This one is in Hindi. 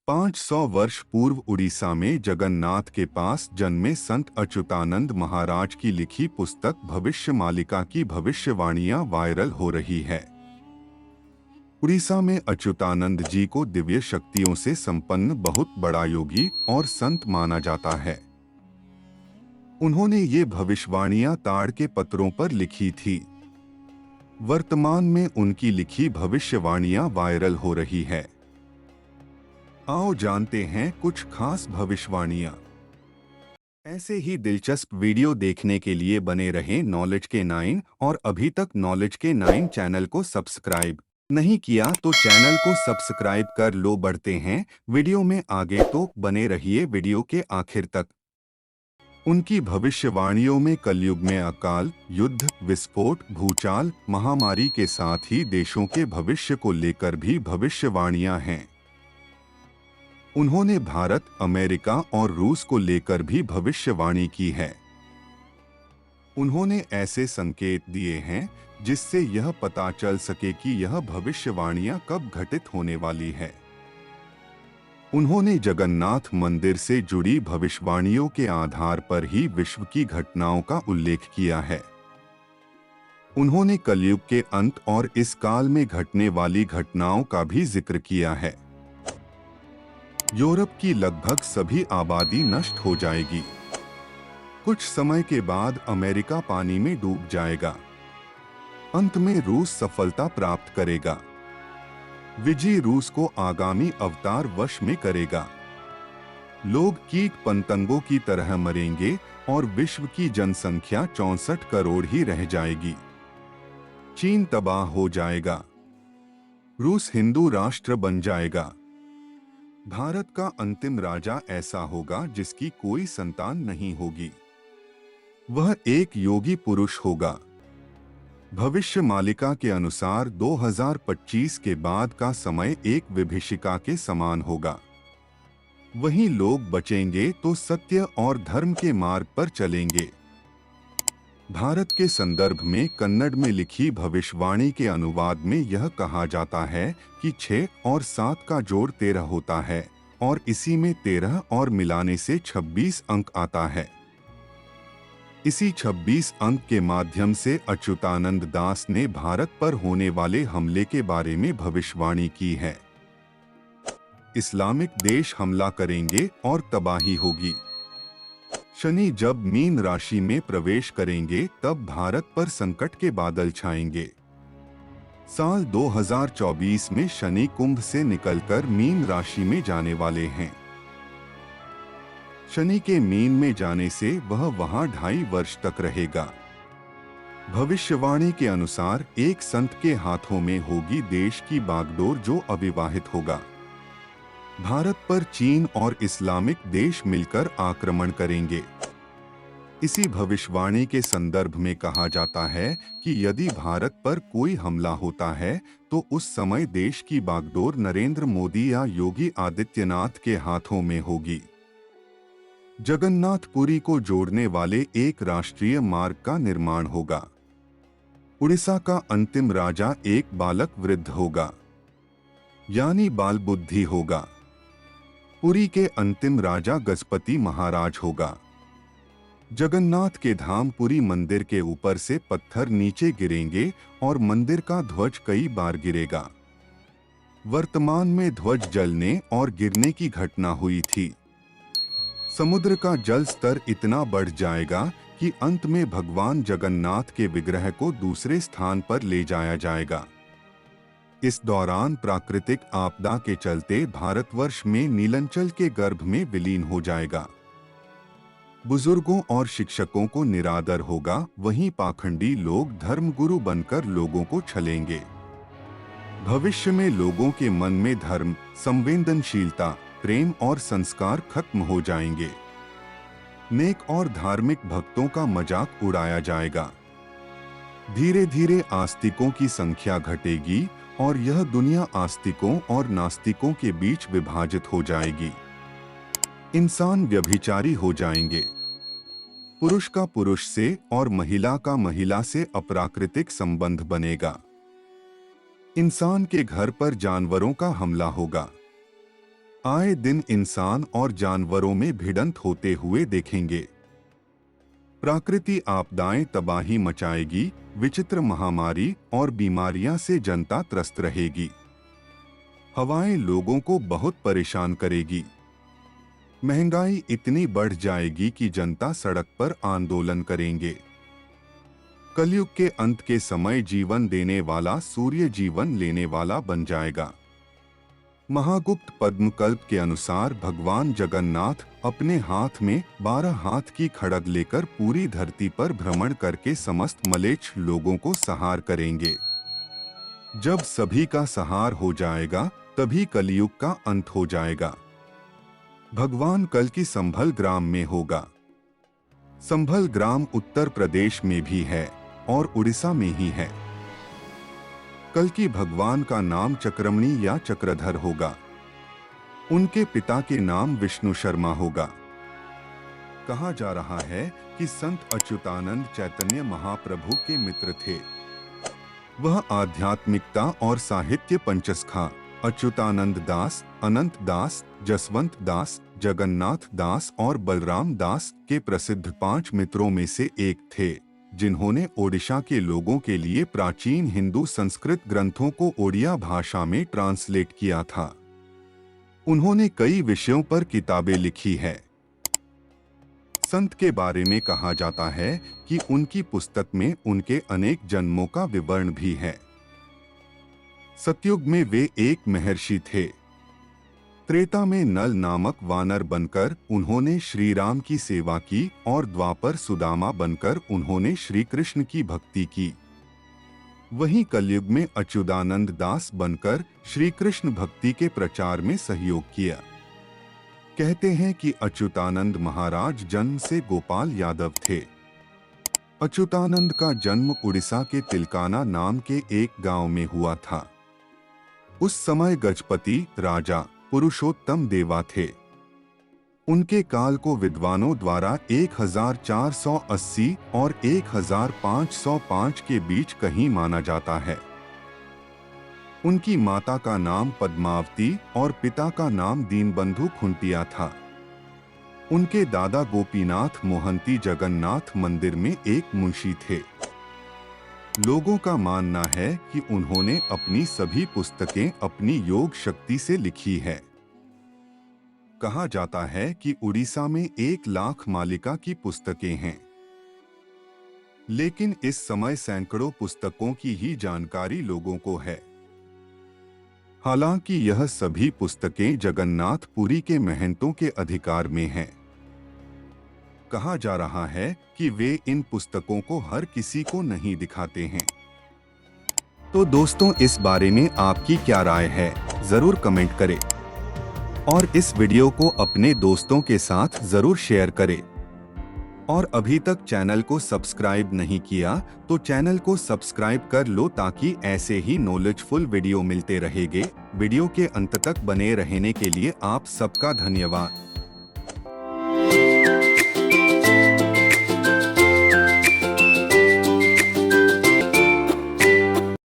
500 वर्ष पूर्व उड़ीसा में जगन्नाथ के पास जन्मे संत अच्युतानंद महाराज की लिखी पुस्तक भविष्य मालिका की भविष्यवाणियां वायरल हो रही है। उड़ीसा में अच्युतानंद जी को दिव्य शक्तियों से संपन्न बहुत बड़ा योगी और संत माना जाता है। उन्होंने ये भविष्यवाणियां ताड़ के पत्रों पर लिखी थी। वर्तमान में उनकी लिखी भविष्यवाणियां वायरल हो रही है। आओ जानते हैं कुछ खास भविष्यवाणियां। ऐसे ही दिलचस्प वीडियो देखने के लिए बने रहें नॉलेज के 9 और अभी तक नॉलेज के 9 चैनल को सब्सक्राइब नहीं किया तो चैनल को सब्सक्राइब कर लो। बढ़ते हैं वीडियो में आगे, तो बने रहिए वीडियो के आखिर तक। उनकी भविष्यवाणियों में कलयुग में अकाल, युद्ध, विस्फोट, भूचाल, महामारी के साथ ही देशों के भविष्य को लेकर भी भविष्यवाणियां हैं। उन्होंने भारत, अमेरिका और रूस को लेकर भी भविष्यवाणी की है। उन्होंने ऐसे संकेत दिए हैं जिससे यह पता चल सके कि यह भविष्यवाणियां कब घटित होने वाली है। उन्होंने जगन्नाथ मंदिर से जुड़ी भविष्यवाणियों के आधार पर ही विश्व की घटनाओं का उल्लेख किया है। उन्होंने कलयुग के अंत और इस काल में घटने वाली घटनाओं का भी जिक्र किया है। यूरोप की लगभग सभी आबादी नष्ट हो जाएगी। कुछ समय के बाद अमेरिका पानी में डूब जाएगा। अंत में रूस सफलता प्राप्त करेगा। विजयी रूस को आगामी अवतार वश में करेगा। लोग कीट पतंगों की तरह मरेंगे और विश्व की जनसंख्या 64 करोड़ ही रह जाएगी। चीन तबाह हो जाएगा। रूस हिंदू राष्ट्र बन जाएगा। भारत का अंतिम राजा ऐसा होगा जिसकी कोई संतान नहीं होगी। वह एक योगी पुरुष होगा। भविष्य मालिका के अनुसार 2025 के बाद का समय एक विभीषिका के समान होगा। वहीं लोग बचेंगे तो सत्य और धर्म के मार्ग पर चलेंगे। भारत के संदर्भ में कन्नड़ में लिखी भविष्यवाणी के अनुवाद में यह कहा जाता है कि 6 और 7 का जोड़ 13 होता है और इसी में 13 और मिलाने से 26 अंक आता है। इसी 26 अंक के माध्यम से अच्युतानंद दास ने भारत पर होने वाले हमले के बारे में भविष्यवाणी की है। इस्लामिक देश हमला करेंगे और तबाही होगी। शनि जब मीन राशि में प्रवेश करेंगे तब भारत पर संकट के बादल छाएंगे। साल 2024 में शनि कुंभ से निकलकर मीन राशि में जाने वाले हैं। शनि के मीन में जाने से वह वहां 2.5 वर्ष तक रहेगा। भविष्यवाणी के अनुसार एक संत के हाथों में होगी देश की बागडोर जो अविवाहित होगा। भारत पर चीन और इस्लामिक देश मिलकर आक्रमण करेंगे। इसी भविष्यवाणी के संदर्भ में कहा जाता है कि यदि भारत पर कोई हमला होता है तो उस समय देश की बागडोर नरेंद्र मोदी या योगी आदित्यनाथ के हाथों में होगी। जगन्नाथपुरी को जोड़ने वाले एक राष्ट्रीय मार्ग का निर्माण होगा। उड़ीसा का अंतिम राजा एक बालक वृद्ध होगा, यानी बाल बुद्धि होगा। पुरी के अंतिम राजा गजपति महाराज होगा। जगन्नाथ के धाम पुरी मंदिर के ऊपर से पत्थर नीचे गिरेंगे और मंदिर का ध्वज कई बार गिरेगा। वर्तमान में ध्वज जलने और गिरने की घटना हुई थी। समुद्र का जल स्तर इतना बढ़ जाएगा कि अंत में भगवान जगन्नाथ के विग्रह को दूसरे स्थान पर ले जाया जाएगा। इस दौरान प्राकृतिक आपदा के चलते भारतवर्ष में नीलांचल के गर्भ में विलीन हो जाएगा। बुजुर्गों और शिक्षकों को निरादर होगा, वहीं पाखंडी लोग धर्मगुरु बनकर लोगों को छलेंगे। भविष्य में लोगों के मन में धर्म, संवेदनशीलता, प्रेम और संस्कार खत्म हो जाएंगे। नेक और धार्मिक भक्तों का मजाक उड़ाया जाएगा। धीरे धीरे आस्तिकों की संख्या घटेगी और यह दुनिया आस्तिकों और नास्तिकों के बीच विभाजित हो जाएगी। इंसान व्यभिचारी हो जाएंगे। पुरुष का पुरुष से और महिला का महिला से अप्राकृतिक संबंध बनेगा। इंसान के घर पर जानवरों का हमला होगा। आए दिन इंसान और जानवरों में भिड़ंत होते हुए देखेंगे। प्राकृतिक आपदाएं तबाही मचाएगी, विचित्र महामारी और बीमारियां से जनता त्रस्त रहेगी। हवाएं लोगों को बहुत परेशान करेगी। महंगाई इतनी बढ़ जाएगी कि जनता सड़क पर आंदोलन करेंगे। कलयुग के अंत के समय जीवन देने वाला सूर्य जीवन लेने वाला बन जाएगा। महागुप्त पद्मकल्प के अनुसार भगवान जगन्नाथ अपने हाथ में 12 हाथ की खड्ग लेकर पूरी धरती पर भ्रमण करके समस्त मलेच्छ लोगों को संहार करेंगे। जब सभी का संहार हो जाएगा तभी कलयुग का अंत हो जाएगा। भगवान कल की संभल ग्राम में होगा। संभल ग्राम उत्तर प्रदेश में भी है और उड़ीसा में ही है। कल की भगवान का नाम चक्रमणि या चक्रधर होगा। उनके पिता के नाम विष्णु शर्मा होगा। कहा जा रहा है कि संत अच्युतानंद चैतन्य महाप्रभु के मित्र थे। वह आध्यात्मिकता और साहित्य पंचसखा अच्युतानंद दास, अनंत दास, जसवंत दास, जगन्नाथ दास और बलराम दास के प्रसिद्ध 5 मित्रों में से एक थे, जिन्होंने ओडिशा के लोगों के लिए प्राचीन हिंदू संस्कृत ग्रंथों को ओडिया भाषा में ट्रांसलेट किया था। उन्होंने कई विषयों पर किताबें लिखी है। संत के बारे में कहा जाता है कि उनकी पुस्तक में उनके अनेक जन्मों का विवरण भी है। सतयुग में वे एक महर्षि थे। त्रेता में नल नामक वानर बनकर उन्होंने श्री राम की सेवा की और द्वापर सुदामा बनकर उन्होंने श्री कृष्ण की भक्ति की। वहीं कलयुग में अच्युतानंद दास बनकर श्री कृष्ण भक्ति के प्रचार में सहयोग किया। कहते हैं कि अच्युतानंद महाराज जन्म से गोपाल यादव थे। अच्युतानंद का जन्म उड़ीसा के तिलकाना नाम के एक गांव में हुआ था। उस समय गजपति राजा पुरुषोत्तम देवा थे। उनके काल को विद्वानों द्वारा 1480 और 1505 के बीच कहीं माना जाता है। उनकी माता का नाम पद्मावती और पिता का नाम दीनबंधु खुंटिया था। उनके दादा गोपीनाथ मोहंती जगन्नाथ मंदिर में एक मुंशी थे। लोगों का मानना है कि उन्होंने अपनी सभी पुस्तकें अपनी योग शक्ति से लिखी है। कहा जाता है कि उड़ीसा में 1 लाख मालिका की पुस्तकें हैं, लेकिन इस समय सैकड़ों पुस्तकों की ही जानकारी लोगों को है। हालांकि यह सभी पुस्तकें जगन्नाथ पुरी के महंतों के अधिकार में हैं। कहा जा रहा है कि वे इन पुस्तकों को हर किसी को नहीं दिखाते हैं। तो दोस्तों, इस बारे में आपकी क्या राय है, जरूर कमेंट करें और इस वीडियो को अपने दोस्तों के साथ जरूर शेयर करें। और अभी तक चैनल को सब्सक्राइब नहीं किया तो चैनल को सब्सक्राइब कर लो, ताकि ऐसे ही नॉलेजफुल वीडियो मिलते रहेंगे। वीडियो के अंत तक बने रहने के लिए आप सबका धन्यवाद।